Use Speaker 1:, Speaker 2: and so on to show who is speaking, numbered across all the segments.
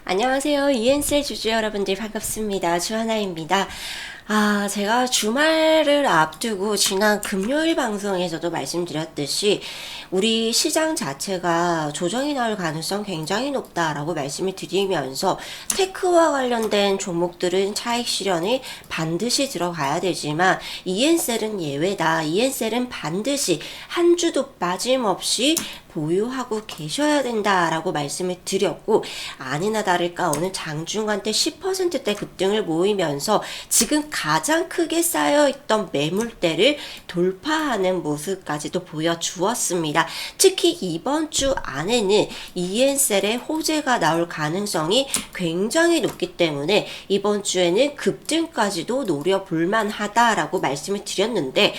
Speaker 1: 안녕하세요. 이엔셀 주주 여러분들 반갑습니다. 주하나입니다. 제가 주말을 앞두고 지난 금요일 방송에서도 말씀드렸듯이 우리 시장 자체가 조정이 나올 가능성 굉장히 높다라고 말씀을 드리면서 테크와 관련된 종목들은 차익 실현이 반드시 들어가야 되지만 이엔셀은 예외다. 이엔셀은 반드시 한 주도 빠짐없이 보유하고 계셔야 된다라고 말씀을 드렸고, 아니나 다를까 오늘 장중한테 10%대 급등을 보이면서 지금 가장 크게 쌓여있던 매물대를 돌파하는 모습까지도 보여주었습니다. 특히 이번 주 안에는 이엔셀의 호재가 나올 가능성이 굉장히 높기 때문에 이번 주에는 급등까지도 노려볼만 하다라고 말씀을 드렸는데,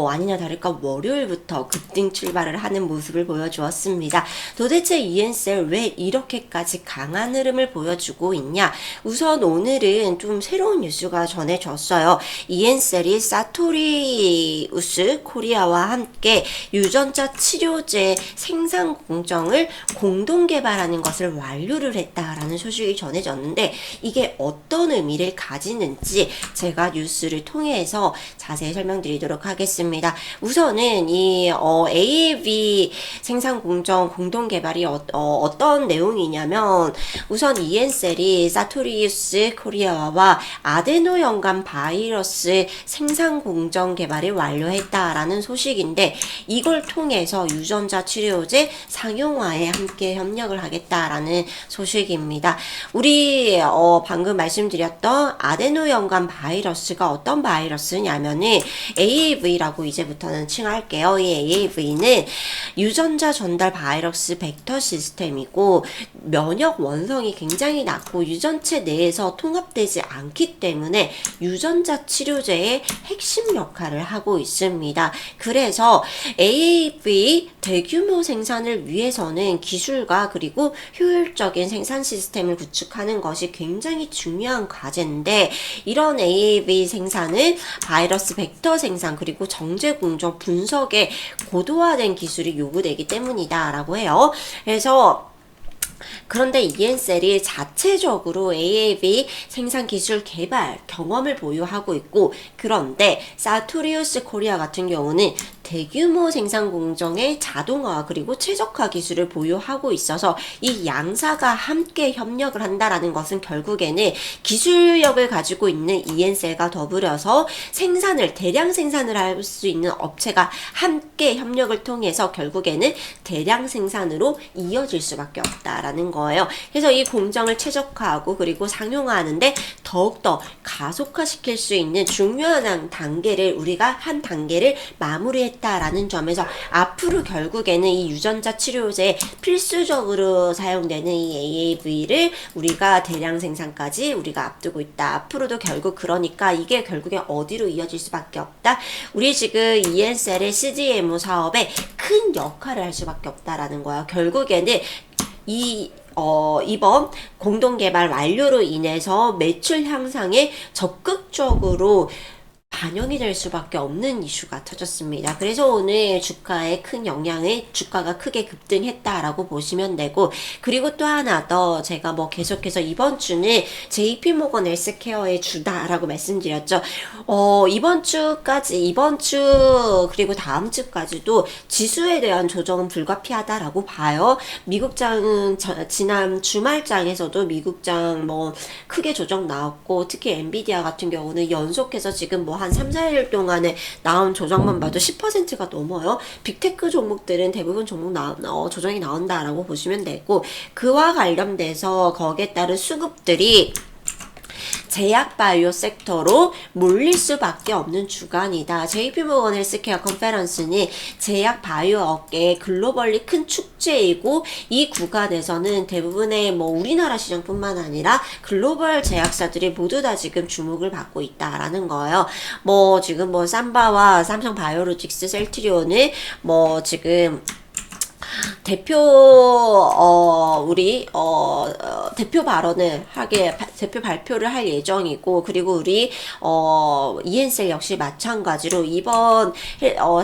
Speaker 1: 아니나 다를까 월요일부터 급등 출발을 하는 모습을 보여주었습니다. 도대체 이엔셀 왜 이렇게까지 강한 흐름을 보여주고 있냐? 우선 오늘은 좀 새로운 뉴스가 전해졌어요. 이엔셀이 사토리우스 코리아와 함께 유전자 치료제 생산 공정을 공동 개발하는 것을 완료를 했다라는 소식이 전해졌는데, 이게 어떤 의미를 가지는지 제가 뉴스를 통해서 자세히 설명드리도록 하겠습니다. 우선은 이 AAV 생산 공정 공동 개발이 어떤 내용이냐면, 우선 이엔셀이 사토리우스 코리아와 아데노 연관 바이러스 생산 공정 개발을 완료했다라는 소식인데, 이걸 통해서 유전자 치료제 상용화에 함께 협력을 하겠다라는 소식입니다. 우리 방금 말씀드렸던 아데노 연관 바이러스가 어떤 바이러스냐면은 AAV라고 이제부터는 칭할게요. 이 AAV는 유전자 전달 바이러스 벡터 시스템이고, 면역 원성이 굉장히 낮고 유전체 내에서 통합되지 않기 때문에 유전자 치료제의 핵심 역할을 하고 있습니다. 그래서 AAV 대규모 생산을 위해서는 기술과 그리고 효율적인 생산 시스템을 구축하는 것이 굉장히 중요한 과제인데, 이런 AAV 생산은 바이러스 벡터 생산 그리고 정제 공정 분석에 고도화된 기술이 요구되기 때문이다 라고 해요. 그런데 이엔셀이 자체적으로 AAV 생산 기술 개발 경험을 보유하고 있고, 그런데 사토리우스 코리아 같은 경우는 대규모 생산 공정의 자동화 그리고 최적화 기술을 보유하고 있어서 이 양사가 함께 협력을 한다라는 것은 결국에는 기술력을 가지고 있는 이엔셀과 더불어서 대량 생산을 할 수 있는 업체가 함께 협력을 통해서 결국에는 대량 생산으로 이어질 수밖에 없다라는 거예요. 그래서 이 공정을 최적화하고 그리고 상용화하는데 더욱더 가속화시킬 수 있는 중요한 단계를 우리가 한 단계를 마무리했다라는 점에서 앞으로 결국에는 이 유전자 치료제에 필수적으로 사용되는 이 AAV를 우리가 대량 생산까지 우리가 앞두고 있다. 앞으로도 결국 그러니까 이게 결국에 어디로 이어질 수밖에 없다. 우리 지금 이엔셀의 CDMO 사업에 큰 역할을 할 수밖에 없다라는 거야. 결국에는 이번 공동개발 완료로 인해서 매출 향상에 적극적으로 반영이 될 수밖에 없는 이슈가 터졌습니다. 그래서 오늘 주가에 큰 영향을, 주가가 크게 급등했다라고 보시면 되고, 그리고 또 하나 더 제가 계속해서 이번 주는 JP모건 헬스케어의 주다라고 말씀드렸죠. 이번 주 그리고 다음 주까지도 지수에 대한 조정은 불가피하다라고 봐요. 미국장은 지난 주말장에서도 미국장 크게 조정 나왔고, 특히 엔비디아 같은 경우는 연속해서 지금 한 3, 4일 동안에 나온 조정만 봐도 10%가 넘어요. 빅테크 종목들은 대부분 조정이 나온다라고 보시면 되고, 그와 관련돼서 거기에 따른 수급들이 제약바이오 섹터로 몰릴 수밖에 없는 주간이다. JP모건 헬스케어 컨퍼런스는 제약바이오 업계의 글로벌리 큰 축제이고, 이 구간에서는 대부분의 우리나라 시장뿐만 아니라 글로벌 제약사들이 모두 다 지금 주목을 받고 있다라는 거예요. 지금 삼바와 삼성바이오로직스, 셀트리온은 지금 대표 우리 대표 발언을 대표 발표를 할 예정이고, 그리고 우리 이엔셀 역시 마찬가지로 이번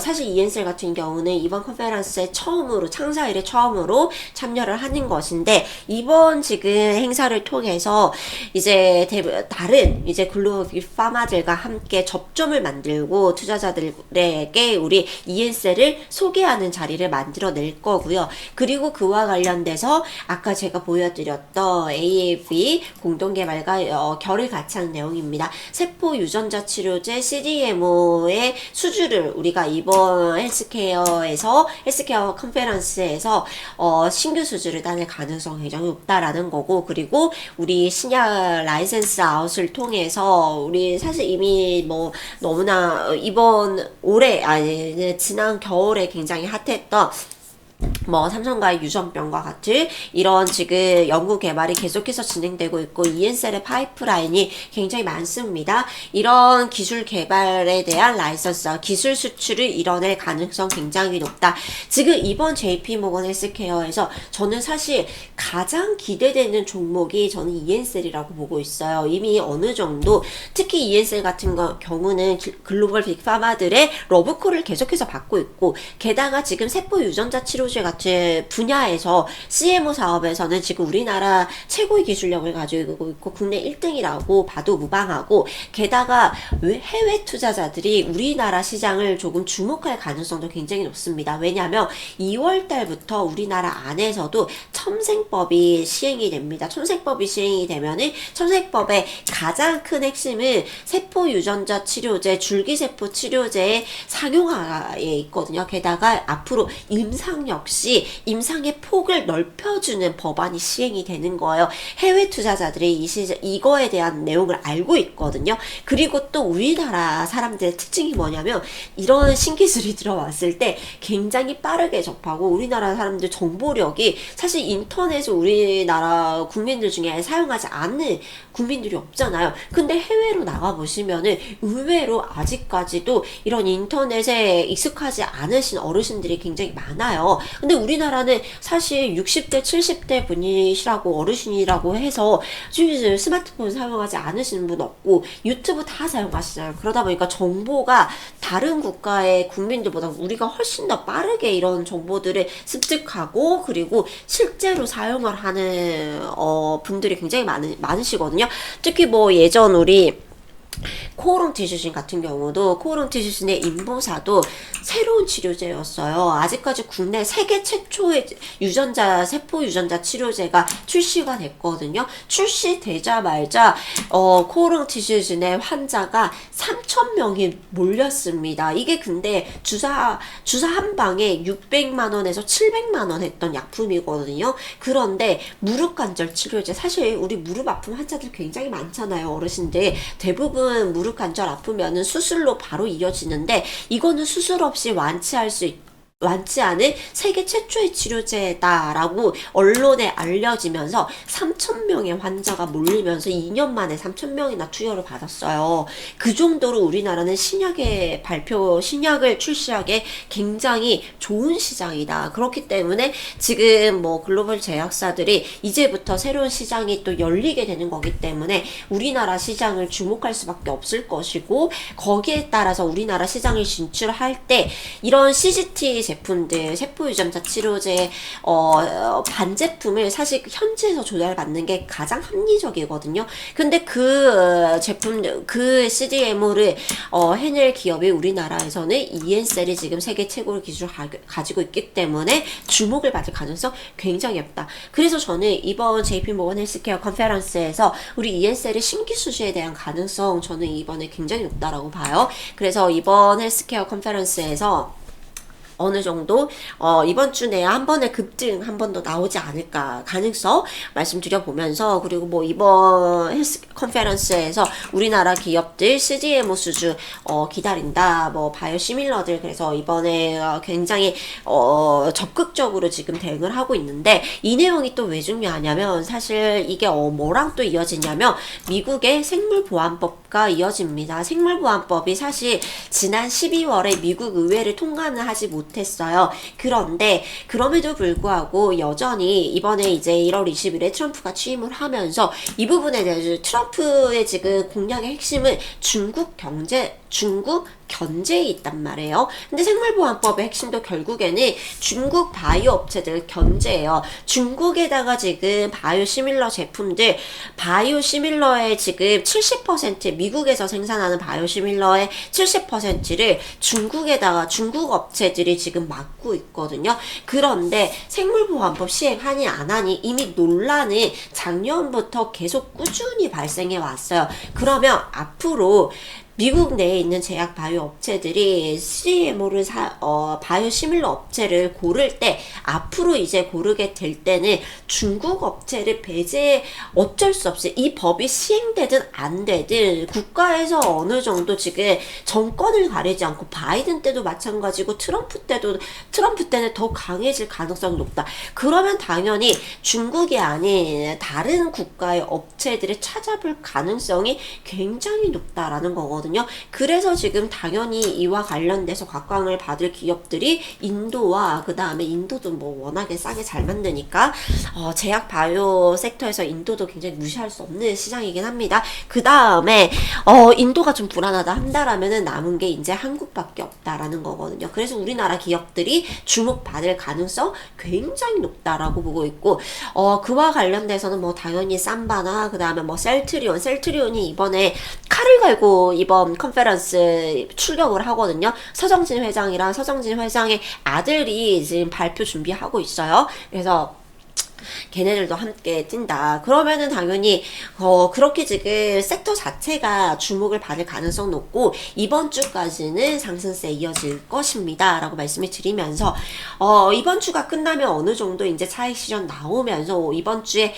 Speaker 1: 사실 이엔셀 같은 경우는 이번 컨페런스에 처음으로 창사 이래 처음으로 참여를 하는 것인데, 이번 지금 행사를 통해서 이제 다른 이제 글로벌 빅파마들과 함께 접점을 만들고 투자자들에게 우리 이엔셀을 소개하는 자리를 만들어낼 거고요. 그리고 그와 관련돼서 아까 제가 보여드렸던 AAV 공동개발과 결을 같이 한 내용입니다. 세포 유전자 치료제 CDMO의 수주를 우리가 이번 헬스케어 컨페런스에서 신규 수주를 따낼 가능성이 굉장히 높다라는 거고, 그리고 우리 신약 라이센스 아웃을 통해서 우리 사실 이미 뭐 너무나 이번 올해 지난 겨울에 굉장히 핫했던 뭐 삼성과의 유전병과 같은 이런 지금 연구 개발이 계속해서 진행되고 있고, 이엔셀의 파이프라인이 굉장히 많습니다. 이런 기술 개발에 대한 라이선스, 기술 수출을 이뤄낼 가능성 굉장히 높다. 지금 이번 JP모건 헬스케어에서 저는 사실 가장 기대되는 종목이 저는 이엔셀이라고 보고 있어요. 이미 어느 정도 특히 이엔셀 같은 경우는 글로벌 빅파마들의 러브콜을 계속해서 받고 있고, 게다가 지금 세포 유전자 치료제 같은 분야에서 CMO 사업에서는 지금 우리나라 최고의 기술력을 가지고 있고 국내 1등이라고 봐도 무방하고, 게다가 해외 투자자들이 우리나라 시장을 조금 주목할 가능성도 굉장히 높습니다. 왜냐하면 2월 달부터 우리나라 안에서도 첨생법이 시행이 됩니다. 첨생법이 시행이 되면은 첨생법의 가장 큰 핵심은 세포 유전자 치료제, 줄기세포 치료제의 상용화에 있거든요. 게다가 앞으로 임상 역시 임상의 폭을 넓혀주는 법안이 시행이 되는 거예요. 해외 투자자들이 이거에 대한 내용을 알고 있거든요. 그리고 또 우리나라 사람들의 특징이 뭐냐면, 이런 신기술이 들어왔을 때 굉장히 빠르게 접하고, 우리나라 사람들 정보력이 사실 인터넷을 우리나라 국민들 중에 사용하지 않는 국민들이 없잖아요. 근데 해외로 나가보시면은 의외로 아직까지도 이런 인터넷에 익숙하지 않으신 어르신들이 굉장히 많아요. 근데 우리나라는 사실 60대, 70대 분이시라고 어르신이라고 해서 스마트폰 사용하지 않으시는 분 없고 유튜브 다 사용하시잖아요. 그러다 보니까 정보가 다른 국가의 국민들보다 우리가 훨씬 더 빠르게 이런 정보들을 습득하고, 그리고 실제로 사용을 하는 분들이 굉장히 많으시거든요. 특히 뭐 예전 우리 코오롱티슈진 같은 경우도 코오롱티슈진의 인보사도 새로운 치료제였어요. 아직까지 국내 세계 최초의 세포 유전자 치료제가 출시가 됐거든요. 출시되자마자 코오롱티슈진의 환자가 3,000명이 몰렸습니다. 이게 근데 주사 한 방에 600만 원에서 700만 원 했던 약품이거든요. 그런데 무릎 관절 치료제, 사실 우리 무릎 아픈 환자들 굉장히 많잖아요. 어르신들 대부분 무릎 관절 아프면은 수술로 바로 이어지는데, 이거는 수술 없이 완치 않은 세계 최초의 치료제다라고 언론에 알려지면서 3,000명의 환자가 몰리면서 2년 만에 3,000명이나 투여를 받았어요. 그 정도로 우리나라는 신약을 출시하기에 굉장히 좋은 시장이다. 그렇기 때문에 지금 뭐 글로벌 제약사들이 이제부터 새로운 시장이 또 열리게 되는 거기 때문에 우리나라 시장을 주목할 수밖에 없을 것이고, 거기에 따라서 우리나라 시장을 진출할 때 이런 CGT 제품들, 세포 유전자 치료제 반제품을 사실 현지에서 조달받는 게 가장 합리적이거든요. 근데 그 CDMO를 해낼 기업이 우리나라에서는 이엔셀이 지금 세계 최고의 기술을 가지고 있기 때문에 주목을 받을 가능성 굉장히 없다. 그래서 저는 이번 JP모건 헬스케어 컨페런스에서 우리 이엔셀의 신규 수주에 대한 가능성, 저는 이번에 굉장히 높다라고 봐요. 그래서 이번 헬스케어 컨페런스에서 어느 정도 이번 주 내에 한 번의 급등 한 번 더 나오지 않을까 가능성 말씀드려보면서, 그리고 뭐 이번 헬스 컨페런스에서 우리나라 기업들 CDMO 수주 기다린다, 뭐 바이오시밀러들, 그래서 이번에 굉장히 적극적으로 지금 대응을 하고 있는데, 이 내용이 또 왜 중요하냐면, 사실 이게 뭐랑 또 이어지냐면 미국의 생물보안법 가 이어집니다. 생물보안법이 사실 지난 12월에 미국 의회를 통과는 하지 못했어요. 그런데 그럼에도 불구하고 여전히 이번에 이제 1월 20일에 트럼프가 취임을 하면서 이 부분에 대해서 트럼프의 지금 공약의 핵심은 중국 견제에 있단 말이에요. 근데 생물보안법의 핵심도 결국에는 중국 바이오 업체들 견제예요. 중국에다가 지금 바이오 시밀러 제품들, 바이오 시밀러의 지금 70%, 미국에서 생산하는 바이오 시밀러의 70%를 중국에다가 중국 업체들이 지금 맡고 있거든요. 그런데 생물보안법 시행하니 안 하니 이미 논란은 작년부터 계속 꾸준히 발생해 왔어요. 그러면 앞으로 미국 내에 있는 제약 바이오 업체들이 CMO를 바이오 시밀러 업체를 고를 때 앞으로 이제 고르게 될 때는 중국 업체를 배제 어쩔 수 없이 이 법이 시행되든 안 되든 국가에서 어느 정도 지금 정권을 가리지 않고 바이든 때도 마찬가지고 트럼프 때는 더 강해질 가능성이 높다. 그러면 당연히 중국이 아닌 다른 국가의 업체들을 찾아볼 가능성이 굉장히 높다라는 거거든요. 그래서 지금 당연히 이와 관련돼서 곽광을 받을 기업들이 인도와 그 다음에 인도도 뭐 워낙에 싸게 잘 만드니까 제약 바이오 섹터에서 인도도 굉장히 무시할 수 없는 시장이긴 합니다. 그 다음에 인도가 좀 불안하다 한다라면은 남은 게 이제 한국밖에 없다라는 거거든요. 그래서 우리나라 기업들이 주목받을 가능성 굉장히 높다라고 보고 있고 그와 관련돼서는 뭐 당연히 삼바나 그 다음에 뭐 셀트리온이 이번에 칼을 갈고 이번 컨페런스 출격을 하거든요. 서정진 회장의 아들이 지금 발표 준비하고 있어요. 그래서 걔네들도 함께 뛴다. 그러면은 당연히 그렇게 지금 섹터 자체가 주목을 받을 가능성 높고 이번 주까지는 상승세 이어질 것입니다. 라고 말씀을 드리면서 이번 주가 끝나면 어느 정도 이제 차익 실현 나오면서 이번 주에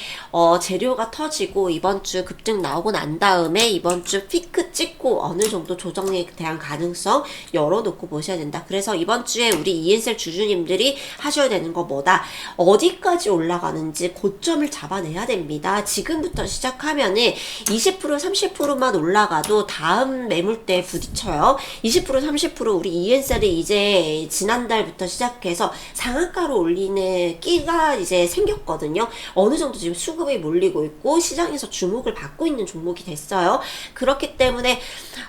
Speaker 1: 재료가 터지고 이번 주 급등 나오고 난 다음에 이번 주 피크 찍고 어느 정도 조정에 대한 가능성 열어놓고 보셔야 된다. 그래서 이번 주에 우리 이엔셀 주주님들이 하셔야 되는 거 뭐다? 어디까지 올라가는지 고점을 잡아내야 됩니다. 지금부터 시작하면은 20% 30%만 올라가도 다음 매물대에 부딪혀요. 20% 30% 우리 이엔셀이 이제 지난달부터 시작해서 상한가로 올리는 끼가 이제 생겼거든요. 어느 정도 지금 수급이 몰리고 있고 시장에서 주목을 받고 있는 종목이 됐어요. 그렇기 때문에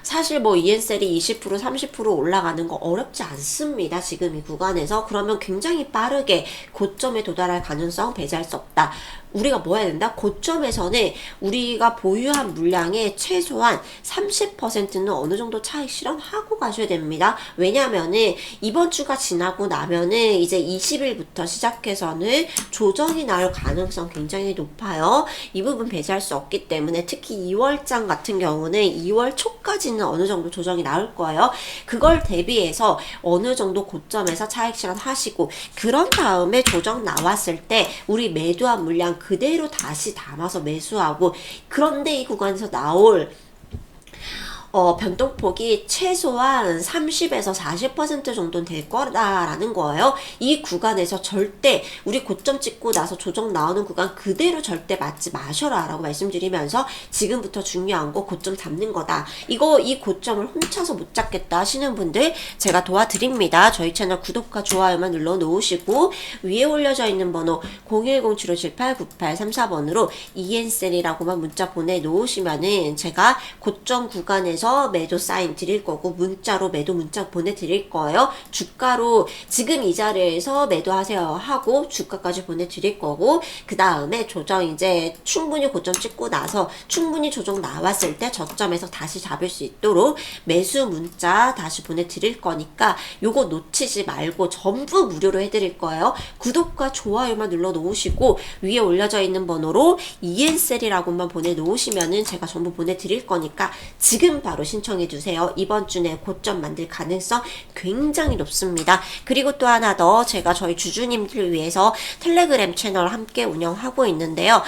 Speaker 1: 사실 뭐 이엔셀이 20% 30% 올라가는 거 어렵지 않습니다. 지금 이 구간에서. 그러면 굉장히 빠르게 고점에 도달할 가능성 배제할 수 없다. 우리가 뭐 해야 된다? 고점에서는 우리가 보유한 물량의 최소한 30%는 어느 정도 차익 실현하고 가셔야 됩니다. 왜냐면은 이번 주가 지나고 나면은 이제 20일부터 시작해서는 조정이 나올 가능성 굉장히 높아요. 이 부분 배제할 수 없기 때문에 특히 2월장 같은 경우는 2월 초까지는 어느 정도 조정이 나올 거예요. 그걸 대비해서 어느 정도 고점에서 차익 실현하시고 그런 다음에 조정 나왔을 때 우리 매도한 물량 그대로 다시 담아서 매수하고 그런데 이 구간에서 나올 변동폭이 최소한 30에서 40% 정도는 될 거다라는 거예요. 이 구간에서 절대 우리 고점 찍고 나서 조정 나오는 구간 그대로 절대 맞지 마셔라 라고 말씀드리면서 지금부터 중요한 거 고점 잡는 거다. 이 고점을 훔쳐서 못 잡겠다 하시는 분들 제가 도와드립니다. 저희 채널 구독과 좋아요만 눌러 놓으시고 위에 올려져 있는 번호 010-7578-9834번으로 이엔셀이라고만 문자 보내 놓으시면은 제가 고점 구간에서 매도 사인 드릴 거고 문자로 매도 문자 보내드릴 거예요. 주가로 지금 이 자리에서 매도하세요 하고 주가까지 보내드릴 거고 그 다음에 조정 이제 충분히 고점 찍고 나서 충분히 조정 나왔을 때 저점에서 다시 잡을 수 있도록 매수 문자 다시 보내드릴 거니까 요거 놓치지 말고 전부 무료로 해드릴 거예요. 구독과 좋아요만 눌러 놓으시고 위에 올려져 있는 번호로 이엔셀이라고만 보내 놓으시면은 제가 전부 보내드릴 거니까 지금 바로 바로 신청해 주세요. 이번 주 내 고점 만들 가능성 굉장히 높습니다. 그리고 또 하나 더, 제가 저희 주주님들 위해서 텔레그램 채널 함께 운영하고 있는데요.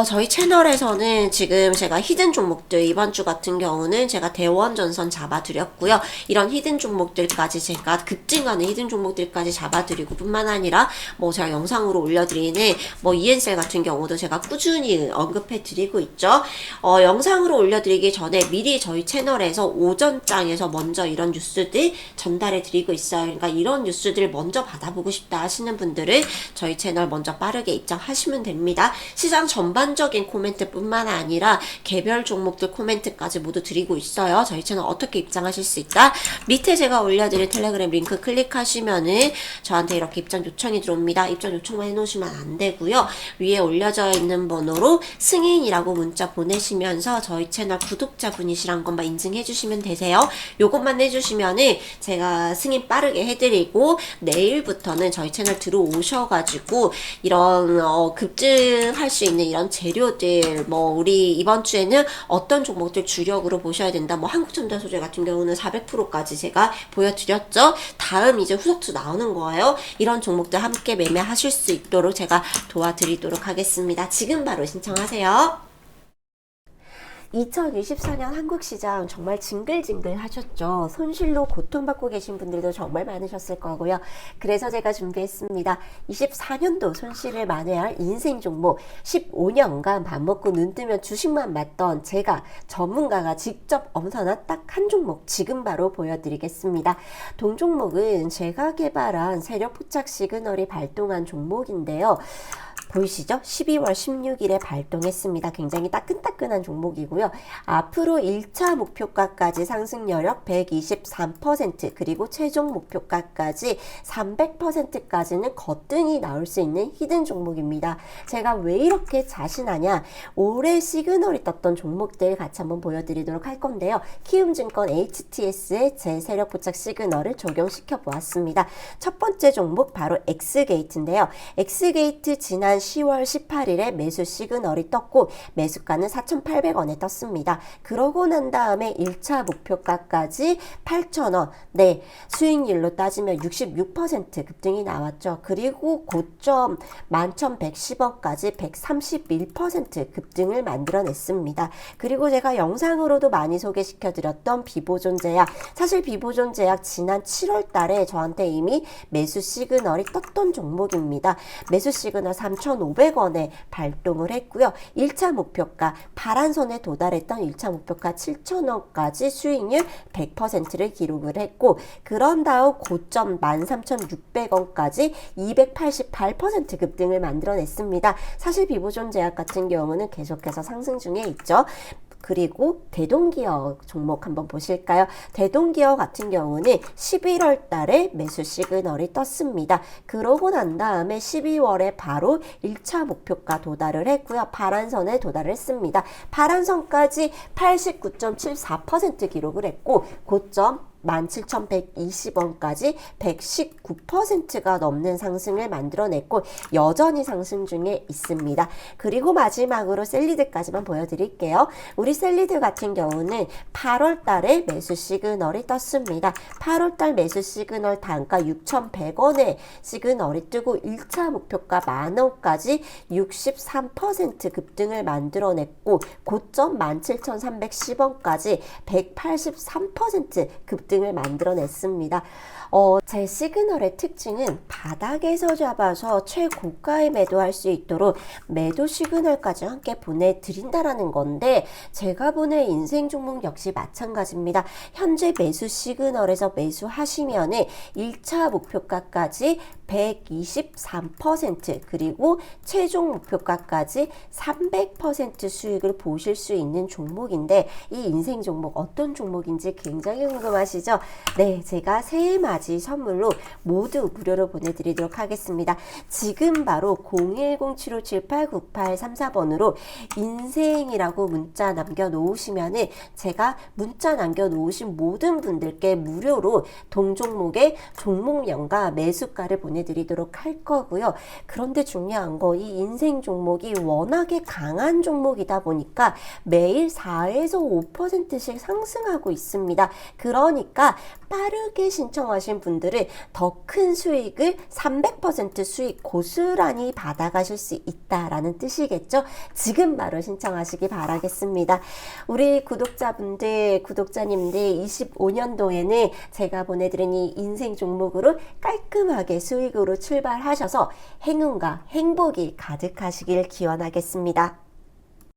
Speaker 1: 저희 채널에서는 지금 제가 히든 종목들, 이번 주 같은 경우는 제가 대원전선 잡아드렸고요. 이런 히든 종목들까지, 제가 급증하는 히든 종목들까지 잡아드리고 뿐만 아니라 뭐 제가 영상으로 올려드리는 뭐 ENCell 같은 경우도 제가 꾸준히 언급해 드리고 있죠. 영상으로 올려드리기 전에 미리 저희 채널에서 오전장에서 먼저 이런 뉴스들 전달해 드리고 있어요. 그러니까 이런 뉴스들 먼저 받아보고 싶다 하시는 분들은 저희 채널 먼저 빠르게 입장하시면 됩니다. 시장 전반적인 코멘트 뿐만 아니라 개별 종목들 코멘트까지 모두 드리고 있어요. 저희 채널 어떻게 입장하실 수 있다? 밑에 제가 올려드릴 텔레그램 링크 클릭하시면은 저한테 이렇게 입장 요청이 들어옵니다. 입장 요청만 해놓으시면 안 되고요. 위에 올려져 있는 번호로 승인이라고 문자 보내시면서 저희 채널 구독자분이시란 것만 인증해 주시면 되세요. 요것만 해주시면은 제가 승인 빠르게 해드리고, 내일부터는 저희 채널 들어오셔가지고 이런 급증할 수 있는 이런 재료들, 뭐 우리 이번 주에는 어떤 종목들 주력으로 보셔야 된다, 뭐 한국전자소재 같은 경우는 400%까지 제가 보여드렸죠. 다음 이제 후속주 나오는 거예요. 이런 종목들 함께 매매하실 수 있도록 제가 도와드리도록 하겠습니다. 지금 바로 신청하세요. 2024년 한국 시장 정말 징글징글 하셨죠. 손실로 고통받고 계신 분들도 정말 많으셨을 거고요. 그래서 제가 준비했습니다. 24년도 손실을 만회할 인생 종목, 15년간 밥 먹고 눈 뜨면 주식만 맞던 제가, 전문가가 직접 엄선한 딱 한 종목 지금 바로 보여드리겠습니다. 동종목은 제가 개발한 세력 포착 시그널이 발동한 종목인데요. 보이시죠? 12월 16일에 발동했습니다. 굉장히 따끈따끈한 종목이고요. 앞으로 1차 목표가까지 상승 여력 123%, 그리고 최종 목표가까지 300%까지는 거뜬히 나올 수 있는 히든 종목입니다. 제가 왜 이렇게 자신하냐? 올해 시그널이 떴던 종목들 같이 한번 보여드리도록 할 건데요. 키움증권 HTS의 제 세력 포착 시그널을 적용시켜 보았습니다. 첫 번째 종목 바로 엑스게이트인데요. 엑스게이트 지난 10월 18일에 매수 시그널이 떴고 매수가는 4,800원에 떴습니다. 그러고 난 다음에 1차 목표가까지 8,000원, 네, 수익률로 따지면 66% 급등이 나왔죠. 그리고 고점 11,110원까지 131% 급등을 만들어냈습니다. 그리고 제가 영상으로도 많이 소개시켜드렸던 비보존제약, 사실 비보존제약 지난 7월 달에 저한테 이미 매수 시그널이 떴던 종목입니다. 매수 시그널 3,500원에 발동을 했고요. 1차 목표가 파란선에 도달했던 1차 목표가 7,000원까지 수익률 100%를 기록을 했고, 그런 다음 고점 13,600원까지 288% 급등을 만들어냈습니다. 사실 비보존제약 같은 경우는 계속해서 상승 중에 있죠. 그리고 대동기어 종목 한번 보실까요? 대동기어 같은 경우는 11월 달에 매수 시그널이 떴습니다. 그러고 난 다음에 12월에 바로 1차 목표가 도달을 했고요. 파란선에 도달을 했습니다. 파란선까지 89.74% 기록을 했고 고점 17,120원까지 119%가 넘는 상승을 만들어냈고 여전히 상승 중에 있습니다. 그리고 마지막으로 셀리드까지만 보여드릴게요. 우리 셀리드 같은 경우는 8월 달에 매수 시그널이 떴습니다. 8월 달 매수 시그널 단가 6,100원에 시그널이 뜨고 1차 목표가 만원까지 63% 급등을 만들어냈고 고점 17,310원까지 183% 급등을 만들어냈습니다. 제 시그널의 특징은 바닥에서 잡아서 최고가에 매도할 수 있도록 매도 시그널까지 함께 보내드린다라는 건데, 제가 보낸 인생 종목 역시 마찬가지입니다. 현재 매수 시그널에서 매수하시면 1차 목표가까지 123% 그리고 최종 목표가까지 300% 수익을 보실 수 있는 종목인데, 이 인생 종목 어떤 종목인지 굉장히 궁금하시죠? 네, 제가 새해 맞이 선물로 모두 무료로 보내드리도록 하겠습니다. 지금 바로 010-7578-9834번으로 인생이라고 문자 남겨놓으시면 제가 문자 남겨놓으신 모든 분들께 무료로 동종목의 종목명과 매수가를 보내 보내드리도록 할 거고요. 그런데 중요한 거, 이 인생 종목이 워낙에 강한 종목이다 보니까 매일 4에서 5%씩 상승하고 있습니다. 그러니까 빠르게 신청하신 분들은 더 큰 수익을 300% 수익 고스란히 받아가실 수 있다라는 뜻이겠죠. 지금 바로 신청하시기 바라겠습니다. 우리 구독자분들, 구독자님들 25년도에는 제가 보내드린 이 인생 종목으로 깔끔하게 수익으로 출발하셔서 행운과 행복이 가득하시길 기원하겠습니다.